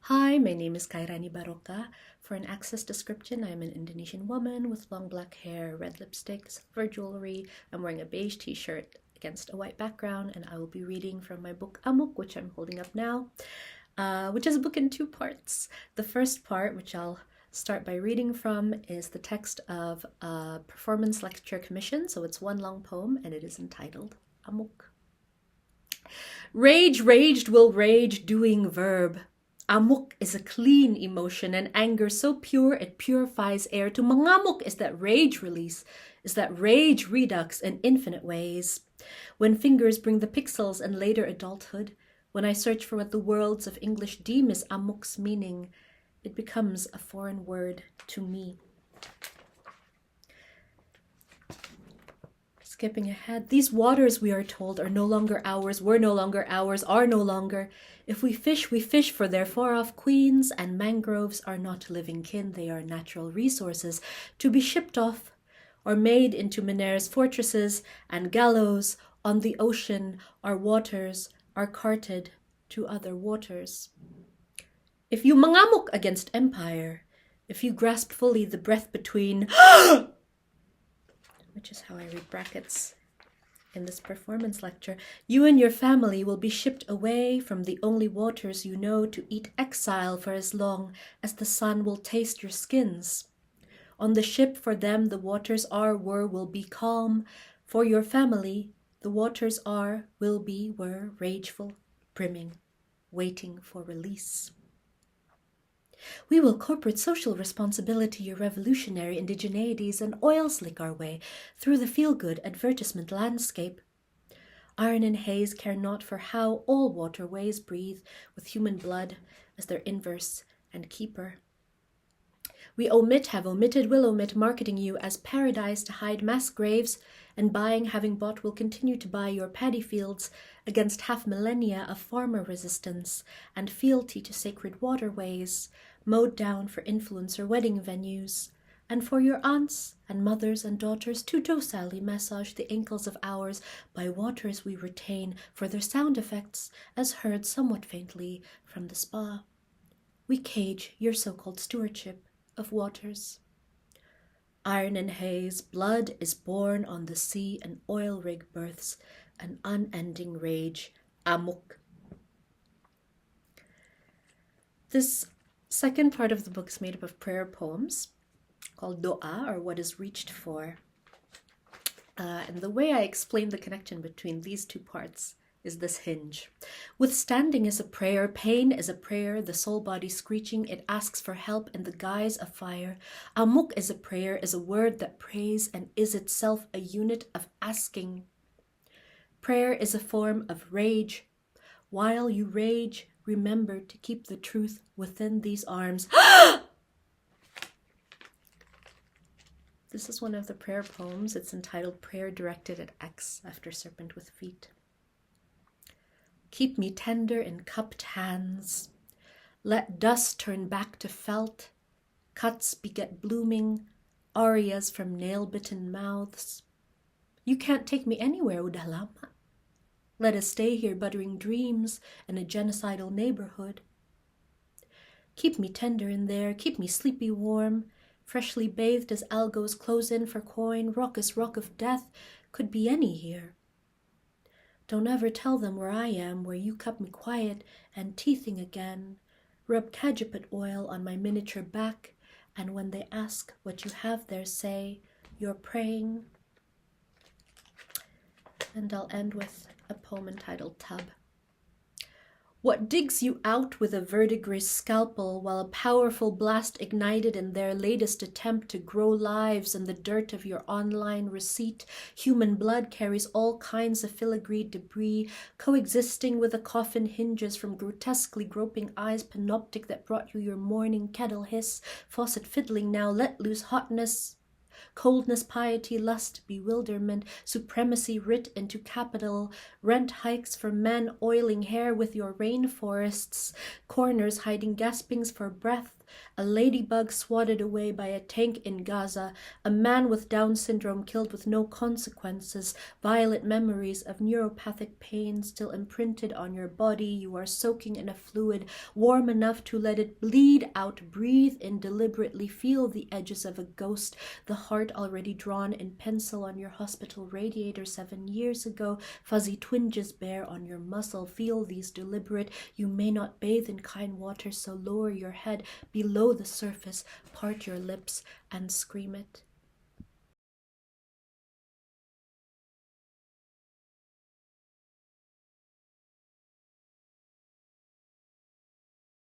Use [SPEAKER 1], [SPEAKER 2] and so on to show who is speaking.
[SPEAKER 1] Hi, my name is Khairani Barokka. For an access description, I'm an Indonesian woman with long black hair, red lipstick, silver jewelry. I'm wearing a beige t-shirt against a white background, and I will be reading from my book Amuk, which I'm holding up now, which is a book in two parts. The first part, which I'll start by reading from, is the text of a performance lecture commission, so it's one long poem, and it is entitled Amuk. Rage raged will rage doing verb. Amuk is a clean emotion, and anger so pure it purifies air. To mangamuk is that rage release, is that rage redux in infinite ways. When fingers bring the pixels and later adulthood, when I search for what the worlds of English deem is amuk's meaning, it becomes a foreign word to me. Skipping ahead, these waters, we are told, are no longer ours, were no longer ours, are no longer. If we fish for their far-off queens, and mangroves are not living kin, they are natural resources to be shipped off or made into Miner's fortresses and gallows on the ocean. Our waters are carted to other waters. If you mangamuk against empire, if you grasp fully the breath between which is how I read brackets in this performance lecture, you and your family will be shipped away from the only waters you know to eat exile for as long as the sun will taste your skins. On the ship, for them, the waters are, were, will be calm. For your family, the waters are, will be, were, rageful, brimming, waiting for release. We will corporate social responsibility your revolutionary indigeneities and oil slick our way through the feel-good advertisement landscape. Iron and haze care not for how all waterways breathe with human blood as their inverse and keeper. We omit, have omitted, will omit marketing you as paradise to hide mass graves, and buying, having bought, will continue to buy your paddy fields against half millennia of farmer resistance and fealty to sacred waterways, mowed down for influencer wedding venues, and for your aunts and mothers and daughters to docilely massage the ankles of ours by waters we retain for their sound effects, as heard somewhat faintly from the spa. We cage your so-called stewardship of waters. Iron and haze, blood is born on the sea, and oil rig births an unending rage, amuk. This second part of the book is made up of prayer poems called doa, or what is reached for. And the way I explain the connection between these two parts is this hinge. Withstanding is a prayer, pain is a prayer, the soul body screeching, it asks for help in the guise of fire. Amuk is a prayer, is a word that prays and is itself a unit of asking. Prayer is a form of rage. While you rage, remember to keep the truth within these arms. This is one of the prayer poems. It's entitled Prayer Directed at X, after Serpent with Feet. Keep me tender in cupped hands. Let dust turn back to felt. Cuts beget blooming, arias from nail-bitten mouths. You can't take me anywhere, udah lama. Let us stay here buttering dreams in a genocidal neighborhood. Keep me tender in there, keep me sleepy warm, freshly bathed as algos close in for coin, raucous rock of death could be any here. Don't ever tell them where I am, where you kept me quiet and teething again. Rub cajeput oil on my miniature back, and when they ask what you have there, say, you're praying. And I'll end with a poem entitled Tub. What digs you out with a verdigris scalpel while a powerful blast ignited in their latest attempt to grow lives in the dirt of your online receipt? Human blood carries all kinds of filigreed debris, coexisting with the coffin hinges from grotesquely groping eyes panoptic that brought you your morning kettle hiss, faucet fiddling now, let loose hotness. coldness, piety, lust, bewilderment, supremacy writ into capital, rent hikes for men oiling hair with your rainforests, corners hiding gaspings for breath, a ladybug swatted away by a tank in Gaza, a man with Down syndrome killed with no consequences, violent memories of neuropathic pain still imprinted on your body. You are soaking in a fluid warm enough to let it bleed out. Breathe in deliberately. Feel the edges of a ghost, the heart already drawn in pencil on your hospital radiator 7 years ago, fuzzy twinges bear on your muscle. Feel these deliberate. You may not bathe in kind water, so lower your head below the surface, part your lips, and scream it.